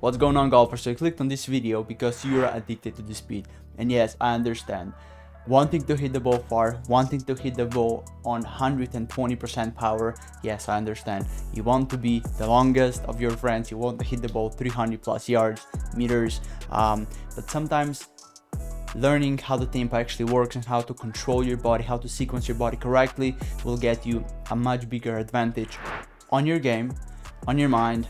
What's going on, golfers? So you clicked on this video because you're addicted to the speed. And yes, I understand. Wanting to hit the ball far, wanting to hit the ball on 120% power, yes, I understand. You want to be the longest of your friends, you want to hit the ball 300 plus yards, meters, but sometimes learning how the tempo actually works and how to control your body, how to sequence your body correctly will get you a much bigger advantage on your game, on your mind,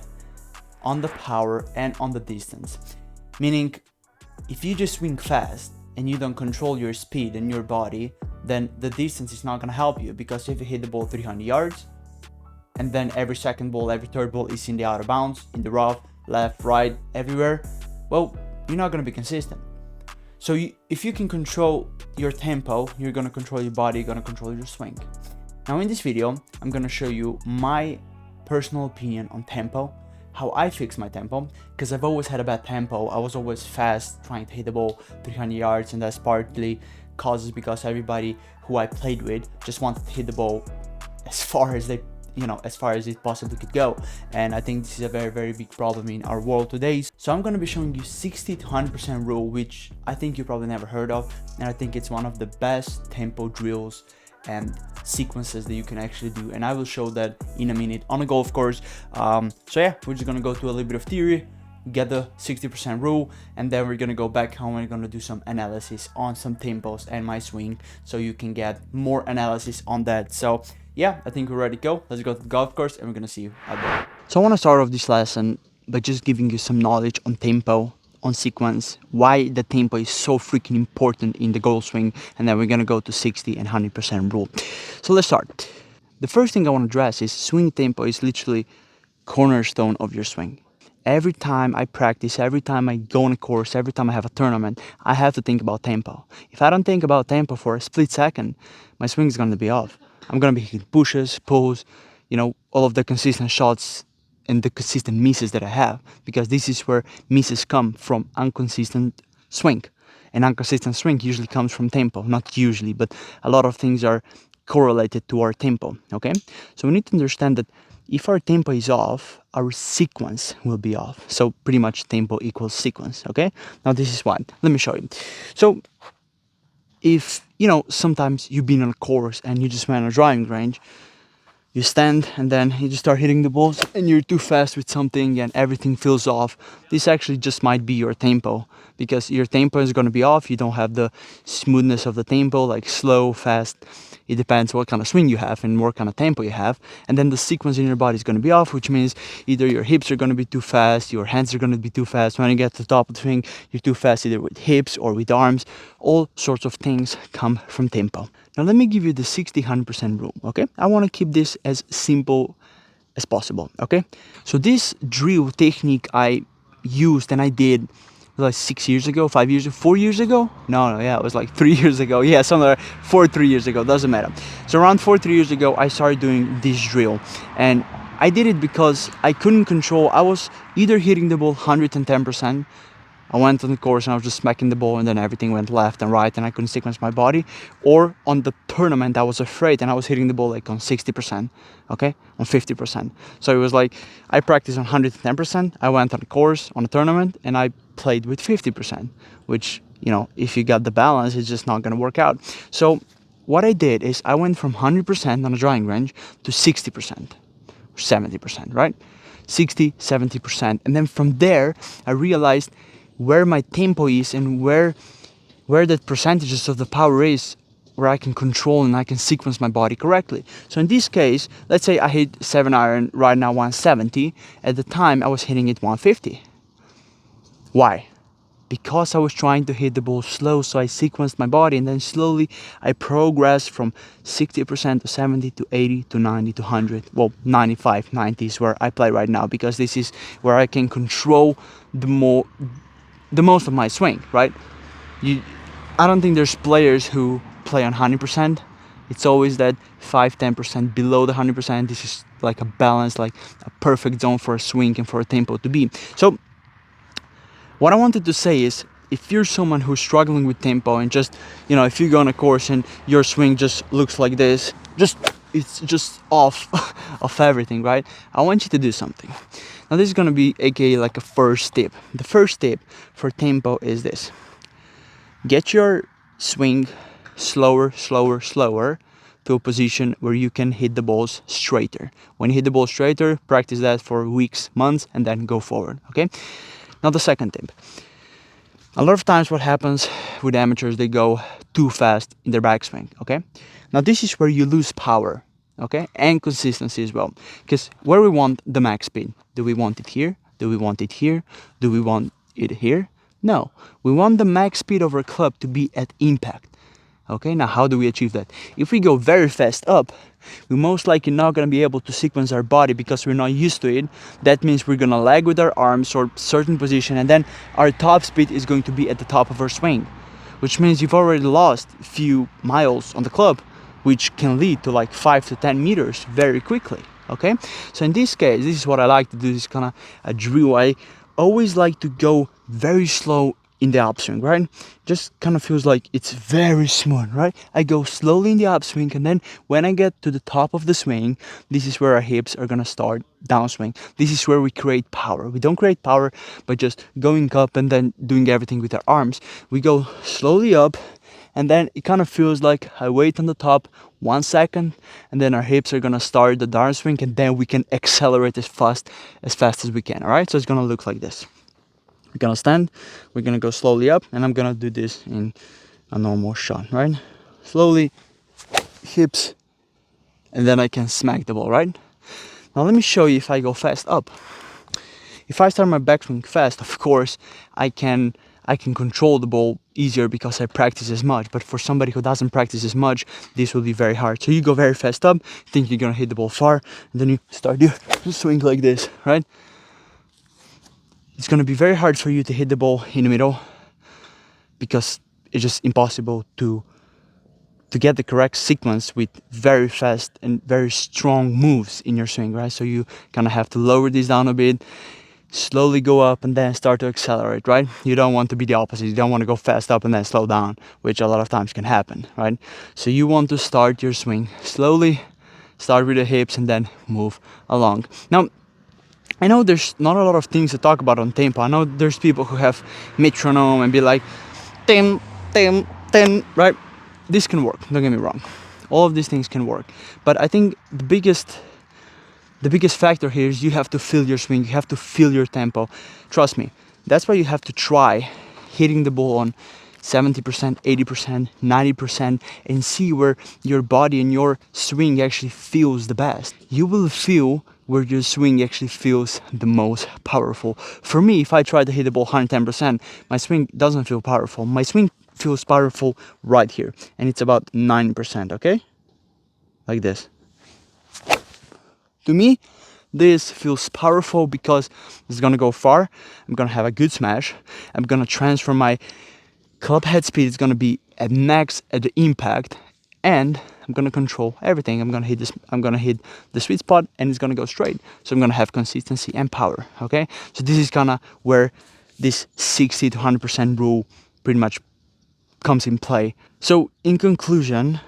on the power, and on the distance. Meaning, if you just swing fast and you don't control your speed and your body, then the distance is not going to help you, because if you hit the ball 300 yards and then every second ball, every third ball is in the out of bounds, in the rough, left, right, everywhere, well, you're not going to be consistent. So if you can control your tempo, you're going to control your body, you're going to control your swing. Now in this video, I'm going to show you my personal opinion on tempo, how I fix my tempo, because I've always had a bad tempo. I was always fast trying to hit the ball 300 yards, and that's partly causes because everybody who I played with just wanted to hit the ball as far as they, as far as it possibly could go. And I think this is a very, very big problem in our world today. So I'm going to be showing you 60 to 100% rule, which I think you probably never heard of, and I think it's one of the best tempo drills and sequences that you can actually do, and I will show that in a minute on a golf course. So yeah, we're just gonna go to a little bit of theory, get the 60% rule, and then we're gonna go back home and we're gonna do some analysis on some tempos and my swing, so you can get more analysis on that. So yeah, I think we're ready to go. Let's go to the golf course and we're gonna see you out there. So I want to start off this lesson by just giving you some knowledge on tempo, on sequence, why the tempo is so freaking important in the golf swing, and then we're gonna go to 60 and 100% rule. So let's start. The first thing I want to address is swing tempo is literally cornerstone of your swing. Every time I practice, every time I go on a course, every time I have a tournament, I have to think about tempo. If I don't think about tempo for a split second, my swing is gonna be off. I'm gonna be hitting pushes, pulls, all of the consistent shots and the consistent misses that I have, because this is where misses come from, inconsistent swing. And inconsistent swing usually comes from tempo, not usually, but a lot of things are correlated to our tempo, okay? So we need to understand that if our tempo is off, our sequence will be off. So pretty much tempo equals sequence, okay? Now this is why. Let me show you. So if, sometimes you've been on a course and you just went on a driving range, you stand and then you just start hitting the balls and you're too fast with something and everything feels off. This actually just might be your tempo, because your tempo is going to be off. You don't have the smoothness of the tempo, like slow, fast. It depends what kind of swing you have and what kind of tempo you have. And then the sequence in your body is going to be off, which means either your hips are going to be too fast, your hands are going to be too fast. When you get to the top of the swing, you're too fast either with hips or with arms. All sorts of things come from tempo. Now let me give you the 60-100% rule, okay? I want to keep this as simple as possible, okay? So this drill technique I used and I did like 6 years ago, 5 years ago, 4 years ago? No, yeah, it was like 3 years ago. Yeah, somewhere 3 years ago, doesn't matter. So around 3 years ago, I started doing this drill, and I did it because I couldn't control. I was either hitting the ball 110%. I went on the course and I was just smacking the ball, and then everything went left and right and I couldn't sequence my body. Or on the tournament, I was afraid and I was hitting the ball like on 60%, okay, on 50%. So it was like I practiced on 110%. I went on a course on a tournament and I played with 50%, which, if you got the balance, it's just not going to work out. So what I did is I went from 100% on a driving range to 60% or 70%, right? 60, 70%. And then from there, I realized where my tempo is and where the percentages of the power is, where I can control and I can sequence my body correctly. So in this case, let's say I hit 7 iron right now 170. At the time I was hitting it 150. Why? Because I was trying to hit the ball slow, so I sequenced my body, and then slowly I progressed from 60% to 70 to 80 to 90 to 100. Well, 95, 90 is where I play right now, because this is where I can control the most of my swing, right? I don't think there's players who play on 100%. It's always that 5-10% below the 100%. This is like a balance, like a perfect zone for a swing and for a tempo to be. So what I wanted to say is, if you're someone who's struggling with tempo and just, if you go on a course and your swing just looks like this, it's just off of everything, right? I want you to do something. Now this is gonna be aka like a first tip. The first tip for tempo is this: get your swing slower, slower, slower to a position where you can hit the balls straighter. When you hit the ball straighter, practice that for weeks, months, and then go forward. Okay. Now the second tip. A lot of times what happens with amateurs, they go too fast in their backswing, okay? Now this is where you lose power, okay? And consistency as well. Because where we want the max speed? Do we want it here? Do we want it here? Do we want it here? No. We want the max speed of our club to be at impact. Okay, now how do we achieve that? If we go very fast up, we're most likely not going to be able to sequence our body because we're not used to it. That means we're going to lag with our arms or certain position, and then our top speed is going to be at the top of our swing, which means you've already lost a few miles on the club, which can lead to like 5 to 10 meters very quickly. Okay, so in this case, this is what I like to do, this kind of a drill. I always like to go very slow in the upswing, right? Just kind of feels like it's very smooth, right? I go slowly in the upswing, and then when I get to the top of the swing, this is where our hips are gonna start downswing. This is where we create power. We don't create power by just going up and then doing everything with our arms. We go slowly up, and then it kind of feels like I wait on the top 1 second, and then our hips are gonna start the downswing, and then we can accelerate as fast as we can. All right, so it's gonna look like this. We're gonna stand, we're gonna go slowly up, and I'm gonna do this in a normal shot, right? Slowly, hips, and then I can smack the ball, right? Now let me show you if I go fast up. If I start my backswing fast, of course, I can control the ball easier because I practice as much. But for somebody who doesn't practice as much, this will be very hard. So you go very fast up, think you're gonna hit the ball far, and then you start your swing like this, right? It's going to be very hard for you to hit the ball in the middle because it's just impossible to get the correct sequence with very fast and very strong moves in your swing, right? So you kind of have to lower this down a bit, slowly go up, and then start to accelerate, right? You don't want to be the opposite. You don't want to go fast up and then slow down, which a lot of times can happen, right? So you want to start your swing slowly, start with the hips, and then move along. Now, I know there's not a lot of things to talk about on tempo. I know there's people who have metronome and be like, tim, tim, tim, right? This can work, don't get me wrong. All of these things can work. But I think the biggest factor here is you have to feel your swing, you have to feel your tempo. Trust me, that's why you have to try hitting the ball on 70%, 80%, 90%, and see where your body and your swing actually feels the best. You will feel where your swing actually feels the most powerful. For me, if I try to hit the ball 110%, my swing doesn't feel powerful. My swing feels powerful right here, and it's about 9%, okay? Like this. To me, this feels powerful because it's gonna go far, I'm gonna have a good smash, I'm gonna transfer my club head speed, is gonna be at max at the impact, and I'm gonna control everything. I'm gonna hit the sweet spot, and it's gonna go straight. So I'm gonna have consistency and power, okay? So this is kinda where this 60 to 100% rule pretty much comes in play. So in conclusion,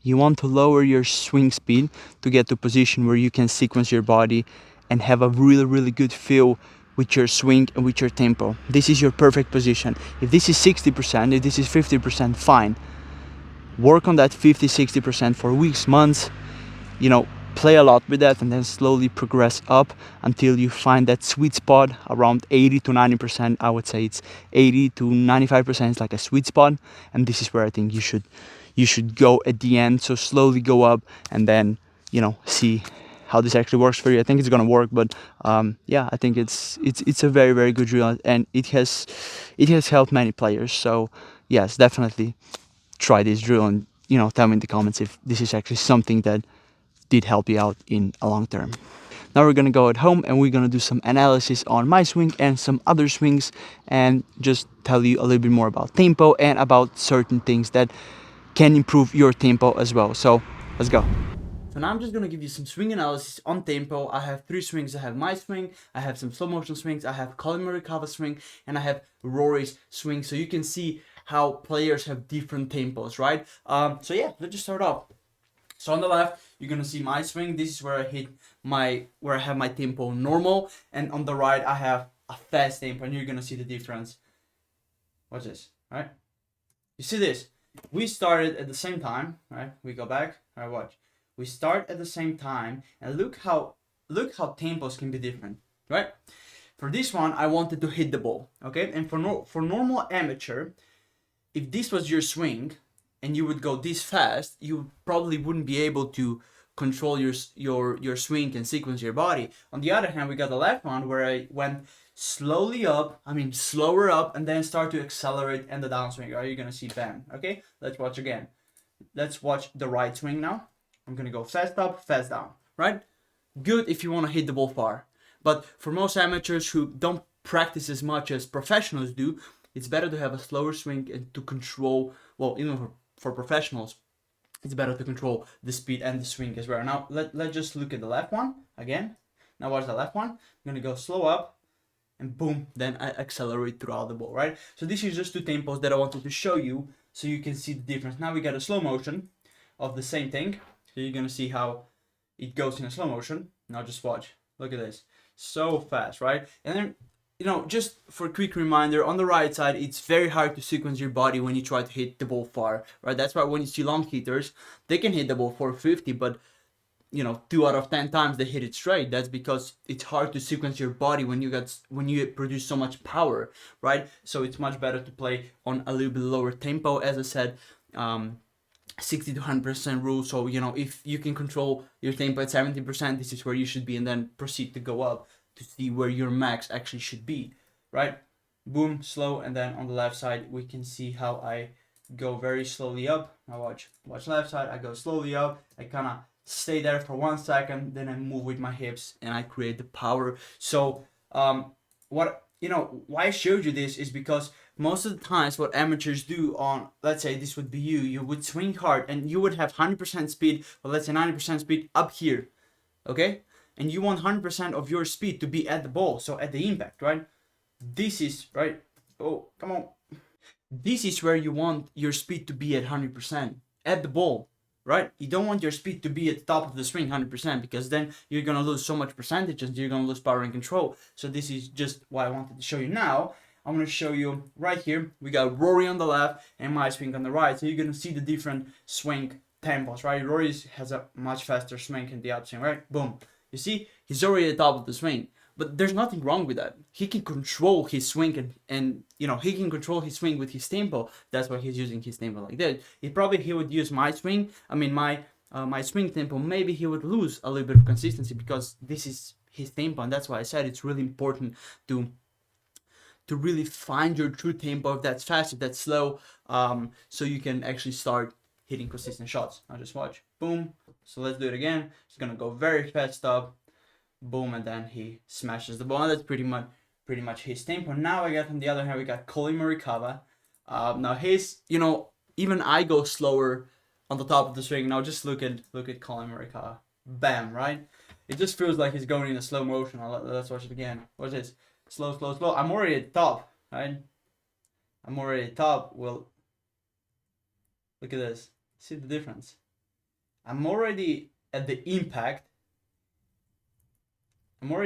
you want to lower your swing speed to get to a position where you can sequence your body and have a really, really good feel with your swing and with your tempo. This is your perfect position. If this is 60%, if this is 50%, fine. Work on that 50, 60% for weeks, months, play a lot with that, and then slowly progress up until you find that sweet spot around 80 to 90%. I would say it's 80 to 95% is like a sweet spot, and this is where I think you should go at the end. So slowly go up, and then see how this actually works for you. I think it's gonna work, but yeah, I think it's a very, very good drill, and it has helped many players. So yes, definitely try this drill, and tell me in the comments if this is actually something that did help you out in a long term. Now we're gonna go at home, and we're gonna do some analysis on my swing and some other swings, and just tell you a little bit more about tempo and about certain things that can improve your tempo as well. So let's go. So now I'm just gonna give you some swing analysis on tempo. I have 3 swings. I have my swing, I have some slow motion swings, I have Collin Morikawa swing, and I have Rory's swing. So you can see how players have different tempos, right? So yeah, let's just start off. So on the left, you're gonna see my swing. This is where I have my tempo normal, and on the right I have a fast tempo, and you're gonna see the difference. Watch this, right? You see this? We started at the same time, right? We go back, all right, watch. We start at the same time, and look how tempos can be different, right? For this one, I wanted to hit the ball, okay? And for normal amateur, if this was your swing and you would go this fast, you probably wouldn't be able to control your swing and sequence your body. On the other hand, we got the left one where I went slower up, and then start to accelerate and the downswing. Are you gonna see bam? Okay, let's watch again. Let's watch the right swing now. I'm gonna go fast up, fast down, right? Good if you want to hit the ball far. But for most amateurs who don't practice as much as professionals do, it's better to have a slower swing and to control, well, even for professionals, it's better to control the speed and the swing as well. Now, let's just look at the left one again. Now watch the left one. I'm going to go slow up, and boom, then I accelerate throughout the ball, right? So this is just two tempos that I wanted to show you so you can see the difference. Now we got a slow motion of the same thing. So you're going to see how it goes in a slow motion. Now just watch. Look at this. So fast, right? And then, you know, just for a quick reminder, on the right side, it's very hard to sequence your body when you try to hit the ball far, right? That's why when you see long hitters, they can hit the ball 450, but, you know, 2 out of 10 times they hit it straight. That's because it's hard to sequence your body when you produce so much power, right? So it's much better to play on a little bit lower tempo. As I said, 60 to 100% rule. So, you know, if you can control your tempo at 70%, this is where you should be, and then proceed to go up to see where your max actually should be, right? Boom, slow, and then on the left side, we can see how I go very slowly up. Now watch left side, I go slowly up, I kind of stay there for 1 second, then I move with my hips, and I create the power. So, why I showed you this is because most of the times what amateurs do on, let's say this would be you would swing hard and you would have 100% speed, or let's say 90% speed up here, okay? And you want 100% of your speed to be at the ball, so at the impact, right? This is, right? Oh, come on. This is where you want your speed to be at 100%, at the ball, right? You don't want your speed to be at the top of the swing 100%, because then you're going to lose so much percentage and you're going to lose power and control. So this is just what I wanted to show you now. I'm going to show you right here. We got Rory on the left and my swing on the right. So you're going to see the different swing tempos, right? Rory has a much faster swing in the upswing, right? Boom. You see, he's already at the top of the swing. But there's nothing wrong with that. He can control his swing and you know, he can control his swing with his tempo. That's why he's using his tempo like that. He would use my swing, my swing tempo. Maybe he would lose a little bit of consistency because this is his tempo, and that's why I said it's really important to really find your true tempo, if that's fast, if that's slow, so you can actually start hitting consistent shots. Now just watch. Boom. So let's do it again. He's gonna go very fast up. Boom, and then he smashes the ball. That's pretty much his tempo. Now I got, on the other hand, we got Collin Morikawa. Now his, you know, even I go slower on the top of the swing. Now just look at Collin Morikawa. Bam, right? It just feels like he's going in a slow motion. Let's watch it again. Watch this. Slow, slow, slow. I'm already at the top, right? I'm already at the top. Well, look at this. See the difference? I'm already at the impact. Where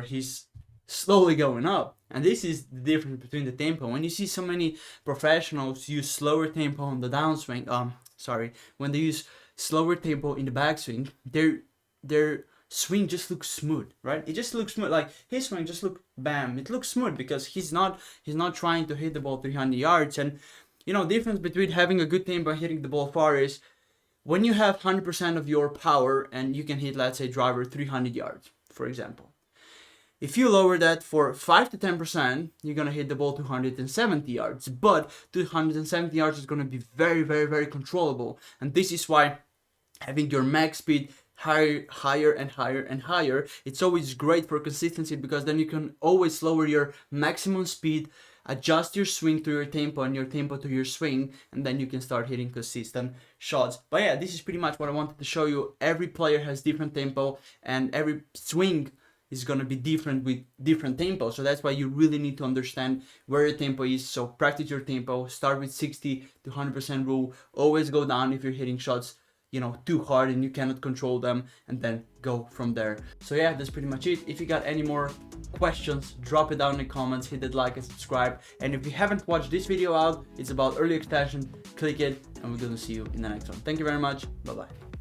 he's slowly going up. And this is the difference between the tempo. When you see so many professionals use slower tempo on the downswing, when they use slower tempo in the backswing, their swing just looks smooth, right? It just looks smooth. Like his swing just looks bam. It looks smooth because he's not trying to hit the ball 300 yards. And you know, difference between having a good tempo and hitting the ball far is when you have 100% of your power and you can hit, let's say, driver 300 yards, for example. If you lower that for 5 to 10%, you're going to hit the ball 270 yards. But 270 yards is going to be very, very, very controllable. And this is why having your max speed higher and higher and higher, it's always great for consistency, because then you can always lower your maximum speed, adjust your swing to your tempo and your tempo to your swing, and then you can start hitting consistent shots. But yeah, this is pretty much what I wanted to show you. Every player has different tempo and every swing is going to be different with different tempo. So that's why you really need to understand where your tempo is. So practice your tempo, start with 60 to 100% rule, always go down if you're hitting shots, you know, too hard and you cannot control them, and then go from there. So yeah, that's pretty much it. If you got any more questions, drop it down in the comments, hit that like and subscribe. And if you haven't watched this video out, it's about early extension, click it, and we're gonna see you in the next one. Thank you very much. Bye bye.